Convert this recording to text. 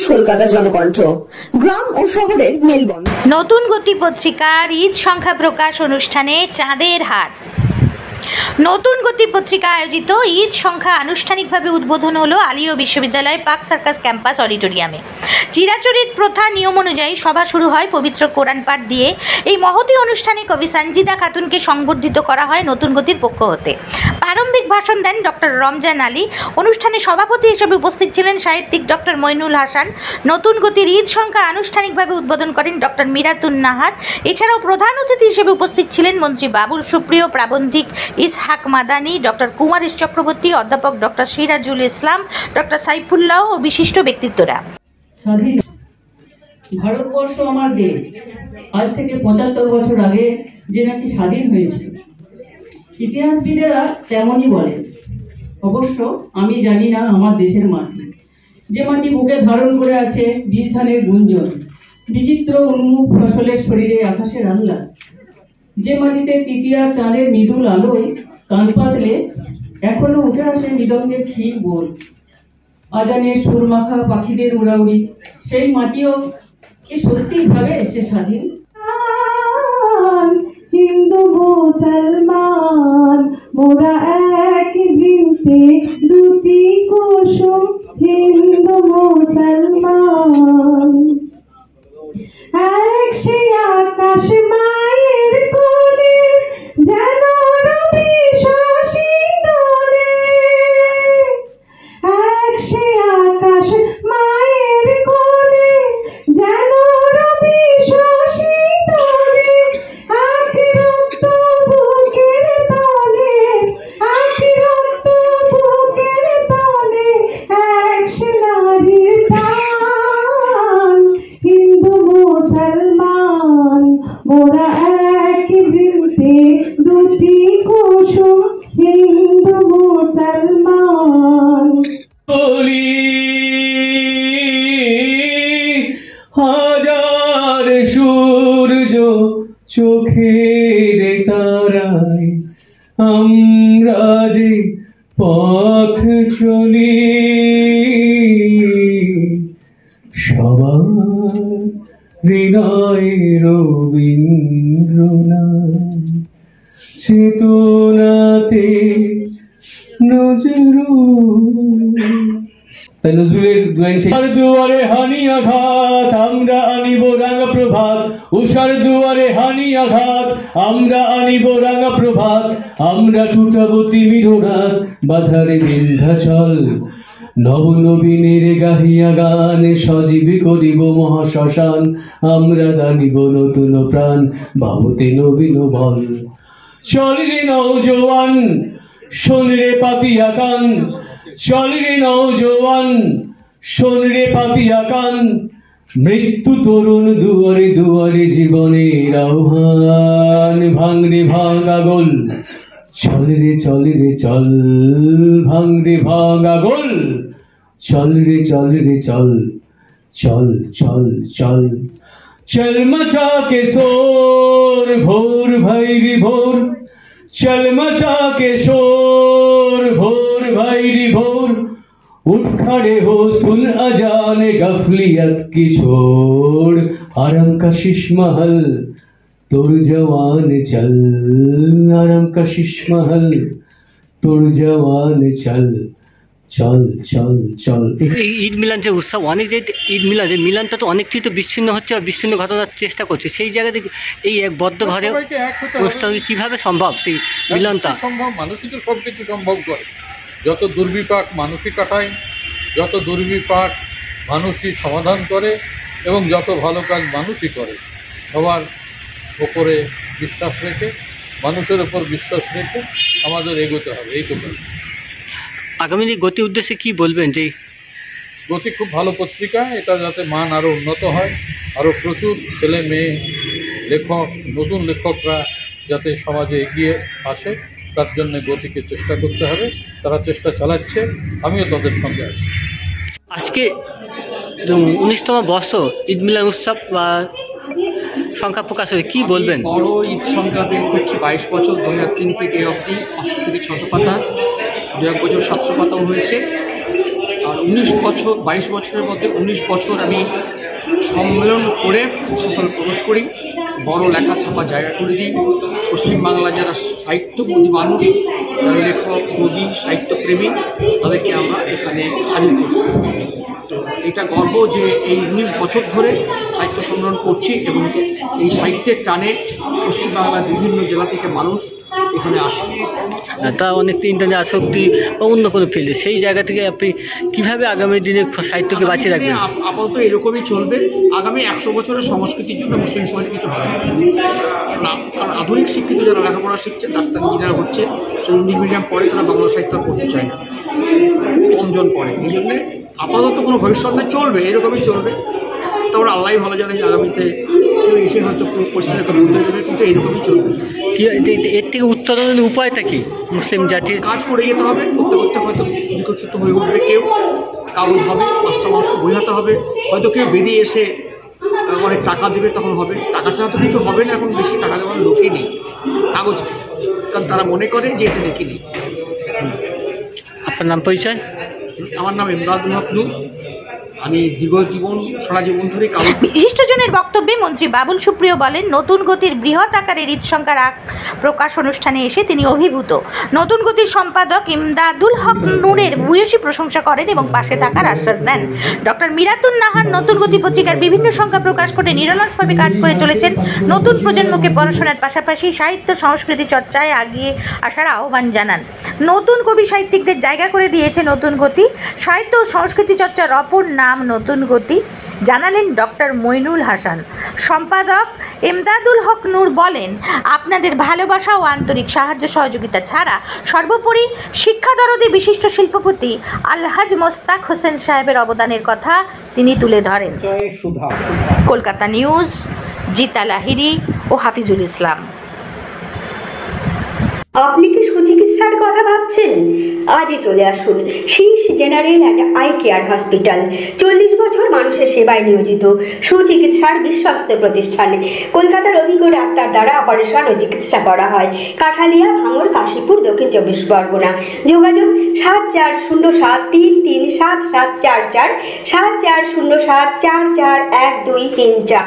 কলকাতা জনকণ্ঠ, গ্রাম ও শহরের মেলবন্ধন। নতুন গতি পত্রিকার ঈদ সংখ্যা প্রকাশ অনুষ্ঠানে চাঁদের হাট। নতুন গতি পত্রিকা আয়োজিত ঈদ সংখ্যা আনুষ্ঠানিকভাবে উদ্বোধন হলো আলিয়া বিশ্ববিদ্যালয় পার্ক সার্কাস ক্যাম্পাস অডিটোরিয়ামে। চিরাচরিত প্রথা নিয়ম অনুযায়ী সভা শুরু হয় পবিত্র কোরআন পাঠ দিয়ে। এই মহতী অনুষ্ঠানে কবি সঞ্জিদা খাতুনকে সংবর্ধিত করা হয় নতুন গতির পক্ষ হতে। প্রারম্ভিক ভাষণ দেন ডক্টর রমজান আলী। অনুষ্ঠানে সভাপতি হিসেবে উপস্থিত ছিলেন সাহিত্যিক ডক্টর মইনুল হাসান। নতুন গতির ঈদ সংখ্যা আনুষ্ঠানিকভাবে উদ্বোধন করেন ডক্টর মিরাতুন নাহার। এছাড়াও প্রধান অতিথি হিসেবে উপস্থিত ছিলেন মন্ত্রী বাবুল সুপ্রিয়, প্রাবন্ধিক ইসহাক মাদানী, ডক্টর কুমারেশ চক্রবর্তী, অধ্যাপক ডক্টর সিরাজুল ইসলাম, ডক্টর সাইফুল্লাহ ও বিশিষ্ট ব্যক্তিত্বরা। স্বাধীন ভারতবর্ষ আমার দেশ আজ থেকে ৭৫ বছর আগে যে নাকি স্বাধীন হয়েছিল, ইতিহাসবিদেরা তেমনই বলে। অবশ্য আমি জানি না আমার দেশের মাটি, যে মাটি বুকে ধারণ করে আছে বীজ ধানের গুঞ্জন, বিচিত্র উন্মুখ ফসলের শরীরে আকাশের আহ্লাদ, যে মাটিতে তৃতীয়া চাঁদের মৃদুল আলোয় কান পাতলে এখনো উঠে আসে মৃদঙ্গের ক্ষীর বোল, আজানের সুরমাখা পাখিদের উড়াউড়ি, সেই মাটিও কি সত্যি ভাবে সে স্বাধীন? হিন্দু মুসলমান মোরা এক বৃন্তে দুটি কুসুম, হিন্দু মুসলমান এক সে আকাশ মায়ের কোলে, যেন রবি শশী দোলে, এক সে আকাশ মায়ের কোলে, যেন রবি শশী দোলে, এক রক্ত বুকের তলে, এক রক্ত বুকের তলে, এক সে নারীর প্রাণ, হিন্দু মুসলমান মোরা এক বৃন্তে দুটি কুসুম, হিন্দু মুসলমান। হাজার সূর্য চোখের তারায় আমরা যে পথ চলি, সবার হৃদয় রবীন্দ্রনাথ, চেতনাতে নজরুল। তাই নজরুলের দুয়ারে হানি আঘাত, আমরা আনিব রাঙা প্রভাত, উষার দুয়ারে হানি আঘাত, আমরা আনিব রাঙা প্রভাত, আমরা টুটাবো তিমির রাত, বাধারে বিন্ধ্যাচল, নবনবীনের গাহিয়া গান, সজীবী করিব মহাশ্মশান, আমরা জানিব নতুন প্রাণ, ভাবতে নবীন বল। চল রে নৌজওয়ান শোন রে পাতিয়া কান, চল রে নৌজওয়ান শোন রে পাতিয়া কান, মৃত্যু তরুণ দুয়ারে দুয়ারে জীবনের আহ্বান, ভাঙ রে ভাঙা গোল, চল রে চল রে চল, ভাঙ রে ভাঙা গোল, চল রে চল রে চল, চল চল চল। চল মচা के शोर भोर भाई रे भोर, चल मचा के शोर भोर भाई रे भोर, उठ खड़े हो सुन अजान गफलियत की छोड़, आराम का शीश महल तोड़ जवान चल, आराम का शीश महल तोड़ जवान चल, চল চল চল। এই ঈদ মিলান যে উৎসব, অনেক যে ঈদ মিলান, যে মিলানটা তো অনেক কিছু বিচ্ছিন্ন হচ্ছে আর বিচ্ছিন্ন ঘটনার চেষ্টা করছে, সেই জায়গাতে এই এক বদ্ধ ঘরে অনুষ্ঠান কীভাবে সম্ভব? সেই মিলনটা সম্ভব, মানুষই তো সব কিছু সম্ভব করে। যত দুর্বিপাক মানুষই কাটায়, যত দুর্বিপাক মানুষই সমাধান করে, এবং যত ভালো কাজ মানুষই করে। সবার ওপরে বিশ্বাস রেখে, মানুষের ওপর বিশ্বাস রেখে আমাদের এগোতে হবে, এইটুকু। আগামী গতি উদ্দেশ্যে কি বলবেন? যে গতি খুব ভালো পত্রিকা, এটা যাতে মান আরও উন্নত হয়, আরও প্রচুর ছেলে মেয়ে লেখক, নতুন লেখকরা যাতে সমাজে এগিয়ে আসে, তার জন্য গতিকে চেষ্টা করতে হবে। তারা চেষ্টা চালাচ্ছে, আমিও তাদের সঙ্গে আছি। আজকে 19তম বর্ষ ঈদ মিলাদ উৎসব বা সংখ্যা প্রকাশ হয়ে কি বলবেন? বড় ঈদ সংখ্যা বের করছি 22 বছর 2003 থেকে অবধি 500 থেকে 600 পাতা, 2-1 বছর 700 পাতাও হয়েছে। আর 22 বছরের মধ্যে 19 বছর আমি সম্মেলন করে সকল প্রবেশ করি, বড় লেখা ছাপা জায়গা করে দিই। পশ্চিমবাংলা যারা সাহিত্যবাদী মানুষ, যারা লেখক, কবি, সাহিত্যপ্রেমী, তাদেরকে আমরা এখানে হাজির করি। তো এটা গর্ব যে এই 19 বছর ধরে সাহিত্য সম্মেলন করছি এবং এই সাহিত্যের টানে পশ্চিমবাংলার বিভিন্ন জেলা থেকে মানুষ এখানে আসে। তা অনেকটা ইন্টারনেট আসক্তি বা অন্য কোনো ফিল্ডে, সেই জায়গা থেকে আপনি কীভাবে আগামী দিনে সাহিত্যকে বাঁচিয়ে রাখবেন? আপাতত এরকমই চলবে। আগামী 100 বছরের সংস্কৃতির জন্য মুসলিম সমাজে কিছু হবে না, কারণ আধুনিক শিক্ষিত যারা লেখাপড়া শিখছে, ডাক্তার ইঞ্জিনিয়ার হচ্ছে, ইংলিশ মিডিয়াম পড়ে, তারা বাংলা সাহিত্য পড়তে চায় না, কমজন পড়ে। এই জন্যে আপাতত কোনো ভবিষ্যৎ নেই, চলবে, এরকমই চলবে। তারপরে আল্লাহ ভালো জানে যে আগামীতে কেউ এসে হয়তো পরিস্থিতিটা বদলে যাবে, কিন্তু এইরকমই চলবে। এর থেকে উত্তরণের উপায়টা কি? মুসলিম জাতির কাজ করে যেতে হবে, করতে করতে হয়তো বিকশিত হয়ে উঠবে কেউ, কাগজ হবে, 5টা মানুষকে বোঝাতে হবে, হয়তো কেউ বেরিয়ে এসে অনেক টাকা দেবে, তখন হবে। টাকা ছাড়া তো কিছু হবে না, এখন বেশি টাকা দেওয়ার লোকই নেই, কাগজকে, কারণ তারা মনে করেন যে এতে নাকি নেই। আপনার নাম পরিচয়? আমার নাম ইমদাদুল হক নূর। আমি সারা জীবন ধরে বিশিষ্টজনের বক্তব্যে মন্ত্রী বাবুল সুপ্রিয় বলেন, নতুন গতির বৃহৎ আকারের ঈদ সংখ্যার প্রকাশ অনুষ্ঠানে এসে তিনি অভিভূত। নতুন গতির সম্পাদক ইমদাদুল হক নূরের ভূয়সী প্রশংসা করেন এবং পাশে থাকার আশ্বাস দেন। ডক্টর মিরাতুন নাহার নতুন গতি পত্রিকার বিভিন্ন সংখ্যা প্রকাশ করে নিরলসভাবে কাজ করে চলেছেন। নতুন প্রজন্মকে পড়াশোনার পাশাপাশি সাহিত্য সংস্কৃতি চর্চায় এগিয়ে আসার আহ্বান জানান। নতুন কবি সাহিত্যিকদের জায়গা করে দিয়েছে নতুন গতি। সাহিত্য ও সংস্কৃতি চর্চার অপর নাম নতুন গতি, জানালেন ডক্টর মইনুল হাসান। সম্পাদক ইমদাদুল হক নূর বলেন, আপনাদের ভালোবাসা ও আন্তরিক সাহায্য সহযোগিতা ছাড়া সর্বোপরি শিক্ষাদরদী বিশিষ্ট শিল্পপতি আলহাজ মোস্তাক হোসেন সাহেবের অবদানের কথা তিনি তুলে ধরেন। কলকাতা নিউজ, জিতা লাহিড়ী ও হাফিজুল ইসলাম। আপনি কি সুচিকিৎসার কথা ভাবছেন? আজই চলে আসুন শীষ general and eye care hospital. 40 বছর মানুষের সেবায় নিয়োজিত সুচিকিৎসার বিশ্বস্ত প্রতিষ্ঠান। কলকাতার অভিজ্ঞ ডাক্তার দ্বারা অপারেশন ও চিকিৎসা করা হয়। কাঠালিয়া, ভাঙড়, কাশীপুর, দক্ষিণ 24 পরগনা। যোগাযোগ 7407337744, 7407441234।